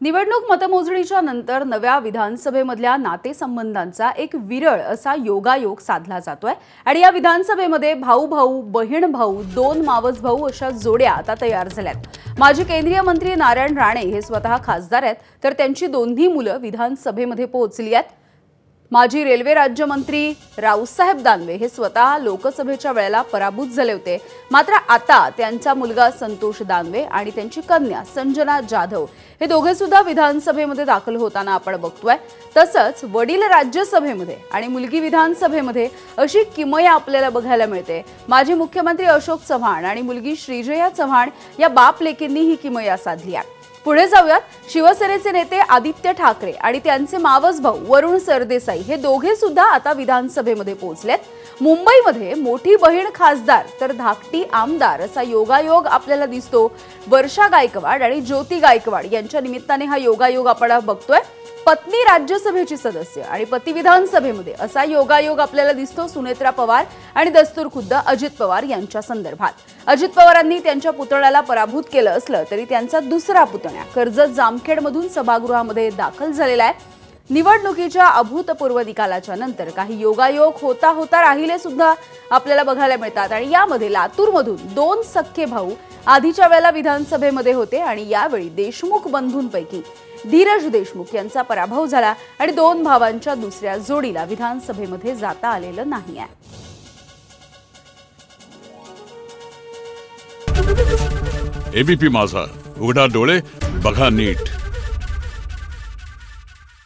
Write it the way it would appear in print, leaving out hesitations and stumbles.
निवडणूक मतमोजणीच्या नंतर नव्या विधानसभेमधल्या नातेसंबंधांचा एक विरळ असा योगायोग साधला जातोय आणि या विधानसभेमध्ये भाऊ भाऊ बहीण भाऊ दोन मावस भाऊ अशा जोड्या आता तयार झाल्यात। माजी केंद्रीय मंत्री नारायण राणे हे स्वतः खासदार आहेत, तर त्यांची दोन्ही मुलं विधानसभेमध्ये पोहोचली आहेत। माजी रेल्वे राज्यमंत्री रावसाहेब दानवे हे स्वतः लोकसभेच्या वेळेला पराभूत झाले होते, मात्र आता त्यांचा मुलगा संतोष दानवे आणि त्यांची कन्या संजना जाधव हे दोघे सुद्धा विधानसभेमध्ये दाखल होताना आपण बघतोय। तसंच वडील राज्यसभेमध्ये आणि मुलगी विधानसभेमध्ये अशी किमया आपल्याला बघायला मिळते। माजी मुख्यमंत्री अशोक चव्हाण आणि मुलगी श्रीजया चव्हाण या बाप लेकींनी ही किमया साधली आहे। पुढे जाऊयात, शिवसेनेचे नेते आदित्य ठाकरे आणि त्यांचे मावस भाऊ वरुण सरदेसाई हे दोघे सुद्धा आता विधानसभेमध्ये पोहोचलेत। मुंबईमध्ये मोठी बहीण खासदार तर धाकटी आमदार असा योगायोग आपल्याला दिसतो। वर्षा गायकवाड आणि ज्योती गायकवाड यांच्या निमित्ताने हा योगायोग आपण बघतोय। पत्नी राज्यसभेची सदस्य आणि पती विधानसभेमध्ये असा योगायोग आपल्याला दिसतो सुनेत्रा पवार आणि दस्तूरखुद्द अजित पवार यांच्या संदर्भात। अजित पवारांनी त्यांच्या पुतण्याला पराभूत केलं असलं तरी त्यांचा दुसरा पुतण्या कर्जत जामखेडमधून सभागृहामध्ये दाखल झालेला आहे। निवडणुकीच्या अभूतपूर्व निकालाच्या नंतर काही योगायोग होता होता राहिले सुद्धा आपल्याला बघायला मिळतात आणि यामध्ये लातूरमधून दोन सख्खे भाऊ आधीच्या वेळेला विधानसभेमध्ये होते आणि यावेळी देशमुख बंधूंपैकी धीरज देशमुख यांचा पराभव झाला आणि दोन भावांच्या दुसऱ्या जोडीला विधानसभेमध्ये जाता आलेलं नाहीये। एबीपी माझा, उघडा डोळे बघा नीट।